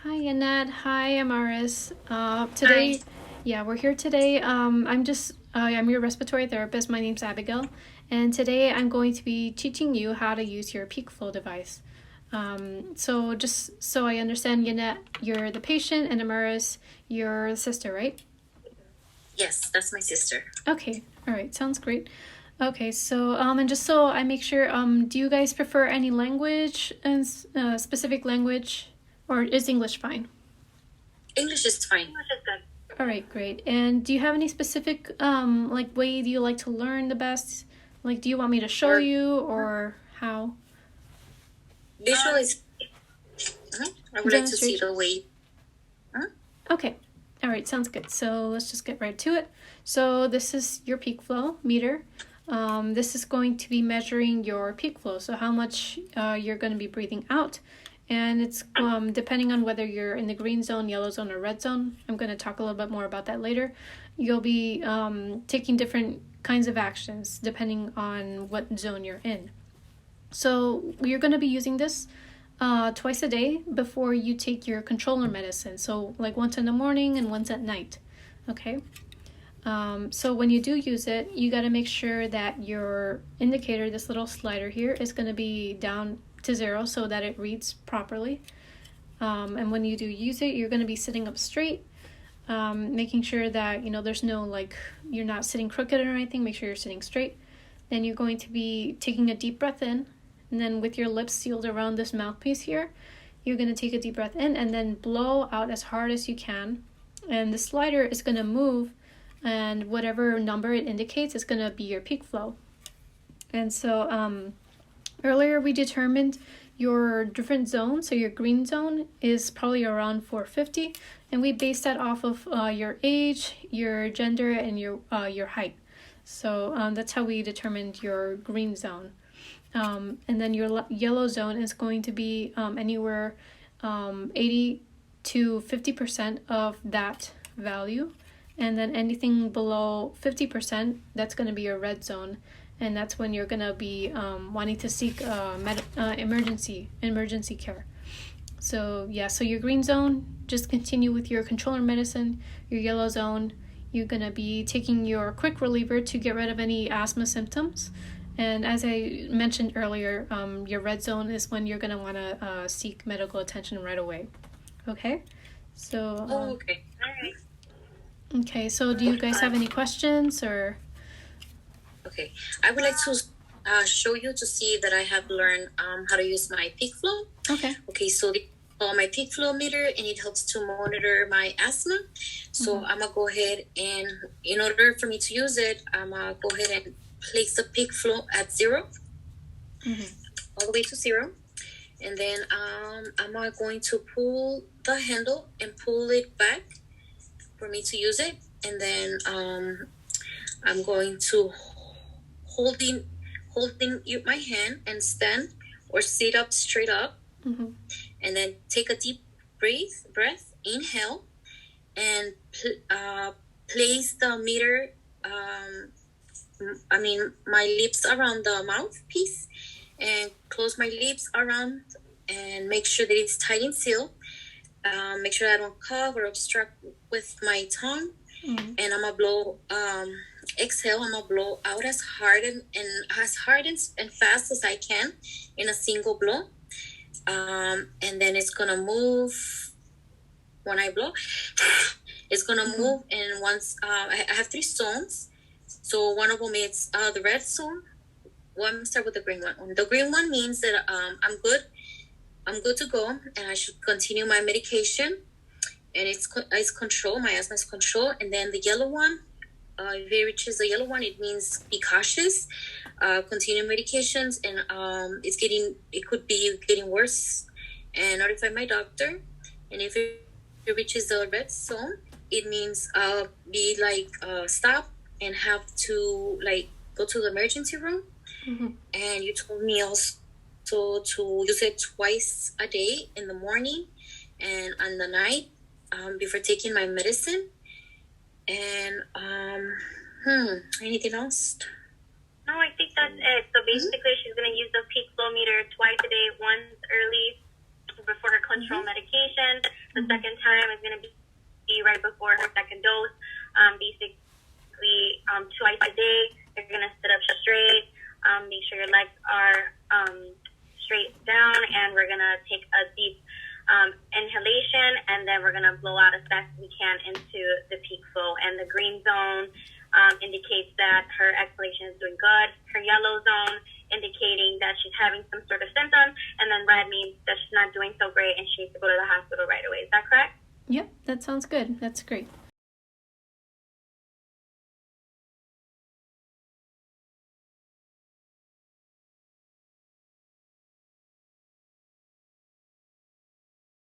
Hi, Annette. Hi, Amaris. Hi. Today, yeah, we're here today. I'm your respiratory therapist. My name's Abigail, and today I'm going to be teaching you how to use your peak flow device. So just so I understand, Annette, you're the patient, and Amaris, you're the sister, right? Yes, that's my sister. Okay, all right, sounds great. Okay, so and just so I make sure, do you guys prefer any language and specific language, or is English fine? English is fine. All right, great. And do you have any specific like way do you like to learn the best? Like, do you want me to show Or you or how? visual is. I would like to see Demonstration. the way. Huh? Okay. All right, sounds good. So let's just get right to it. So this is your peak flow meter. This is going to be measuring your peak flow, so how much you're going to be breathing out. And it's depending on whether you're in the green zone, yellow zone, or red zone. I'm going to talk a little bit more about that later. You'll be taking different kinds of actions depending on what zone you're in. So you're going to be using this twice a day before you take your controller medicine. So, like once in the morning and once at night. Okay? So, when you do use it, you got to make sure that your indicator, this little slider here, is going to be down to 0 so that it reads properly. And when you do use it, you're going to be sitting up straight, making sure that there's no like you're not sitting crooked or anything. Make sure you're sitting straight. Then you're going to be taking a deep breath in, and then with your lips sealed around this mouthpiece here, you're going to take a deep breath in and then blow out as hard as you can. And the slider is going to move, and whatever number it indicates is going to be your peak flow. And so earlier we determined your different zones. So your green zone is probably around 450, and we based that off of your age, your gender, and your height. So that's how we determined your green zone. And then your yellow zone is going to be anywhere 80 to 50% of that value. And then anything below 50%, that's going to be your red zone. And that's when you're going to be wanting to seek emergency care. So yeah, so your green zone, just continue with your controller medicine. Your yellow zone, you're going to be taking your quick reliever to get rid of any asthma symptoms. And as I mentioned earlier, your red zone is when you're going to want to seek medical attention right away. Okay? So, Oh, okay. All right. okay, so do you guys have any questions or? Okay. I would like to show you to see that I have learned how to use my peak flow. Okay. Okay, so this is my peak flow meter, and it helps to monitor my asthma. So I'm gonna go ahead and, in order for me to use it, I'm gonna go ahead and place the peak flow at 0, all the way to 0. And then I'm going to pull the handle and pull it back for me to use it. And then I'm going to holding my hand and stand or sit up straight up. And then take a deep breath, inhale, and place the meter, my lips around the mouthpiece, and close my lips around and make sure that it's tight and sealed. Make sure I don't cough or obstruct with my tongue. And I'm gonna blow, exhale, I'm gonna blow out as hard and fast as I can in a single blow. And then it's gonna move when I blow. It's gonna move, and once I have 3 zones. So one of them is the red zone. Well, I'm gonna start with the green one. The green one means that I'm good. I'm good to go, and I should continue my medication. And it's control. My asthma is control. And then the yellow one, if it reaches the yellow one, it means be cautious. Continue medications, and it could be getting worse, and notify my doctor. And if it reaches the red zone, it means be like stop and have to like go to the emergency room. And you told me also to use it twice a day, in the morning and on the night, before taking my medicine. And anything else? No, I think that's it. So basically, she's going to use the peak flow meter twice a day, once early before her cholesterol medication, The second time is going to be right before her second dose. Basically, twice a day, you're going to sit up straight. Make sure your legs are straight down, and we're going to take a deep inhalation, and then we're going to blow out as fast as we can into the peak flow. And the green zone indicates that her exhalation is doing good. Her yellow zone indicating that she's having some sort of symptom, and then red means that she's not doing so great and she needs to go to the hospital right away. Is that correct? Yep, that sounds good. That's great.